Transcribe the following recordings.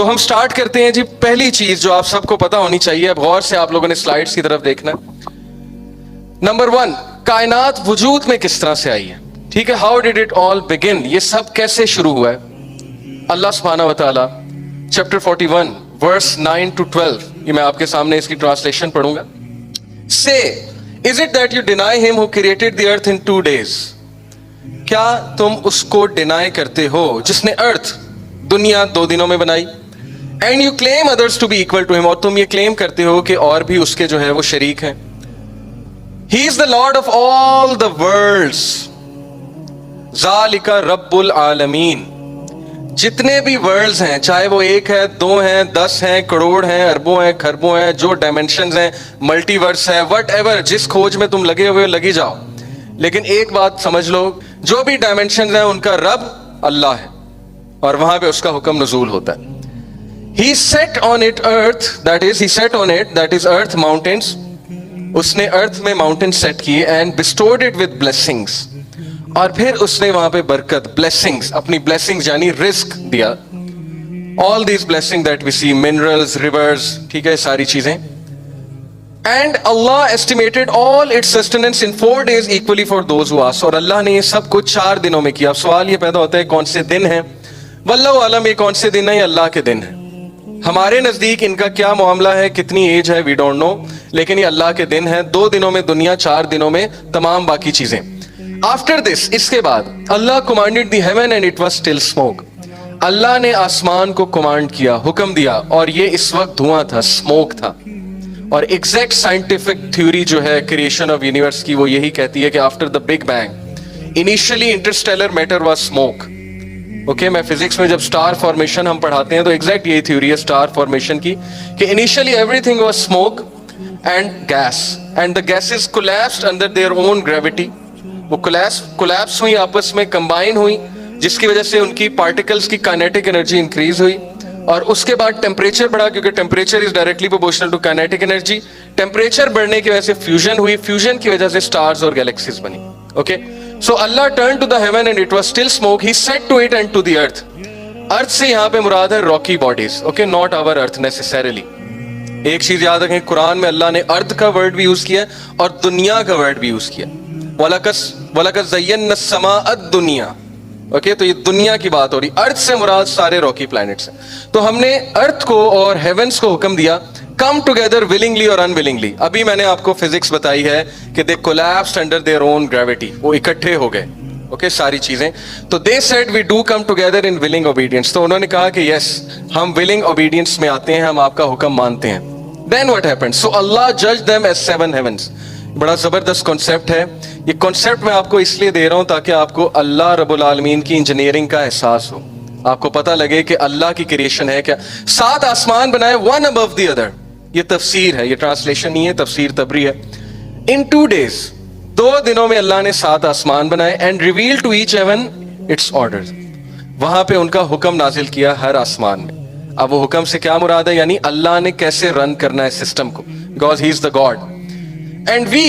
تو ہم سٹارٹ کرتے ہیں جی. پہلی چیز جو آپ سب کو پتا ہونی چاہیے, اب غور سے آپ لوگوں نے سلائیڈز کی طرف دیکھنا. نمبر 1, کائنات وجود میں کس طرح سے آئی ہے. ٹھیک ہے, ہاؤ ڈیڈ اٹ آل بگن, یہ سب کیسے شروع ہوا ہے. اللہ سبحانہ و تعالی چیپٹر 41 ورس 9 to 12, یہ میں آپ کے سامنے اس کی ٹرانسلیشن پڑھوں گا. Say, is it that you deny him who created the earth in 2 days? کیا تم اس کو ڈینائی کرتے ہو جس نے ارتھ دنیا 2 دنوں میں بنائی. And you claim others to be equal to ہم, اور تم یہ کلیم کرتے ہو کہ اور بھی اس کے جو ہے وہ شریک ہیں. He is the lord of all the worlds, ذالک رب العالمین. جتنے بھی ورلڈز ہیں, چاہے وہ 1 ہے, 2 ہیں, 10 ہیں, کروڑ ہیں, اربوں ہیں, کھربوں ہیں, جو ڈائمینشنز ہیں, ملٹی ورس ہے, وٹ ایور, جس کھوج میں تم لگے ہوئے لگی جاؤ, لیکن ایک بات سمجھ لو, جو بھی ڈائمینشنز ہیں ان کا رب اللہ ہے, اور وہاں پہ اس کا حکم نزول ہوتا ہے. He set on it earth, that is, he set on it, that is earth, mountains. اس نے ارتھ میں ماؤنٹین سیٹ کیے, and bestowed it with blessings. اور پھر اس نے وہاں پہ برکت, blessings, اپنی blessings یعنی رزق دیا. All these blessings that we see, minerals, rivers, ٹھیک ہے, ساری چیزیں. And Allah estimated all its sustenance in 4 days equally for those who ask. اور اللہ نے یہ سب کچھ 4 دنوں میں کیا. اب سوال یہ پیدا ہوتا ہے کون سے دن ہیں. واللہ عالم, یہ کون سے دن ہیں, یہ اللہ کے دن ہیں. ہمارے نزدیک ان کا کیا معاملہ ہے, کتنی ایج ہے, وی ڈونٹ نو, لیکن یہ اللہ کے دن ہے. 2 دنوں میں دنیا, 4 دنوں میں تمام باقی چیزیں. آفٹر دس, اس کے بعد, اللہ commanded the heaven and it was still smoke. اللہ نے آسمان کو کمانڈ کیا, حکم دیا, اور یہ اس وقت دھواں تھا, اسموک تھا. اور ایگزیکٹ سائنٹیفک تھیوری جو ہے کریشن آف یونیورس کی, وہ یہی کہتی ہے کہ after the big bang initially interstellar matter was smoke. Okay, میں فزکس میں جب اسٹار فارمیشن ہم پڑھاتے ہیں تو ایگزیکٹ یہی تھیوری ہے اسٹار فارمیشن کی, کہ initially everything was smoke and gas, and the gases collapsed under their own gravity. وہ کولیپس ہوئی, آپس میں کمبائن ہوئی, جس کی وجہ سے ان کی پارٹیکلز کی کائنیٹک انرجی انکریز ہوئی. اور اس کے بعد ٹیمپریچر بڑھا, کیونکہ temperature is directly proportional to kinetic energy. Temperature بڑھنے کی وجہ سے فیوژن ہوئی, فیوژن کی وجہ سے اسٹارز اور گیلیکسیز بنی. Okay, so Allah turn to the heaven and it was still smoke. He said to it and to the earth. Earth سے یہاں پہ مراد ہے rocky bodies. Okay, not our earth necessarily. ایک چیز یاد رکھیں, قرآن میں اللہ نے ارتھ کا ورڈ بھی یوز کیا اور دنیا کا ورڈ بھی یوز کیا. وَلَقَدْ زَيَّنَّا السَّمَاءَ الدُّنْيَا. اوکے, تو یہ دنیا کی بات ہو رہی. ارتھ سے مراد سارے راکی پلانٹس ہیں. تو ہم نے ارتھ کو اور ہیونس کو حکم دیا, کم ٹوگیدر ولنگلی اور انولنگلی. ابھی میں نے آپ کو فزکس بتائی ہے کہ they collapsed under their own gravity, وہ اکٹھے ہو گئے. اوکے, ساری چیزیں. تو they said we do come together in willing obedience. تو انہوں نے کہا کہ یس, ہم ولنگ اوبیڈینس میں آتے ہیں, ہم آپ کا حکم مانتے ہیں. دین واٹ ہیپنڈ, سو اللہ جج دیم ایز 7 heavens. بڑا زبردست کانسیپٹ ہے یہ. کانسیپٹ میں آپ کو اس لیے دے رہا ہوں تاکہ آپ کو اللہ رب العالمین کی انجینئرنگ کا احساس ہو, آپ کو پتہ لگے کہ اللہ کی کریشن ہے کیا. 7 آسمان بنائے, one above the other. یہ تفسیر ہے, یہ ٹرانسلیشن نہیں ہے, تفسیر تبری ہے. In 2 days, 2 دنوں میں اللہ نے 7 آسمان بنائے. And revealed to each heaven its orders. وہاں پہ ان کا حکم نازل کیا ہر آسمان میں. اب وہ حکم سے کیا مراد ہے, یعنی اللہ نے کیسے رن کرنا ہے سسٹم کو, because he is the God. And we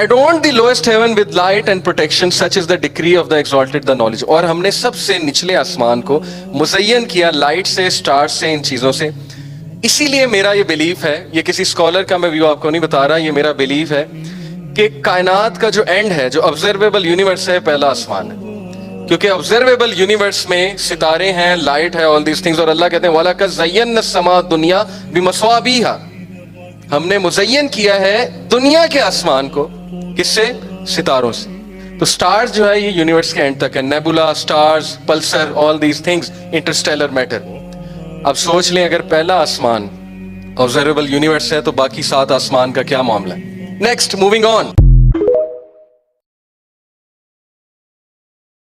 adorned the lowest heaven with light and protection, such is the decree of the exalted, the knowledge. اور ہم نے سب سے نچلے آسمان کو مزین کیا لائٹ سے, سٹار سے, ان چیزوں سے. اسی لیے میرا یہ بلیف ہے, یہ کسی اسکالر کا میں ویو آپ کو نہیں بتا رہا, یہ میرا بلیف ہے کہ کائنات کا جو اینڈ ہے, جو آبزرویبل یونیورس ہے, پہلا آسمان ہے. کیونکہ آبزرویبل یونیورس میں ستارے ہیں, لائٹ ہے, آل دیز تھنگز. اور اللہ کہتے ہیں وَلَقَدْ زَيَّنَّا السَّمَاءَ الدُّنْيَا بِمَصَابِيحَ. ہم نے مزین کیا ہے دنیا کے آسمان کو, کس سے, ستاروں سے. تو سٹارز جو ہے یہ یونیورس کے اینڈ تک ہے, nebula, stars, pulsar, all these things, interstellar matter. اب سوچ لیں اگر پہلا آسمان آبزرویبل یونیورس ہے تو باقی 7 آسمان کا کیا معاملہ ہے. Next, moving on.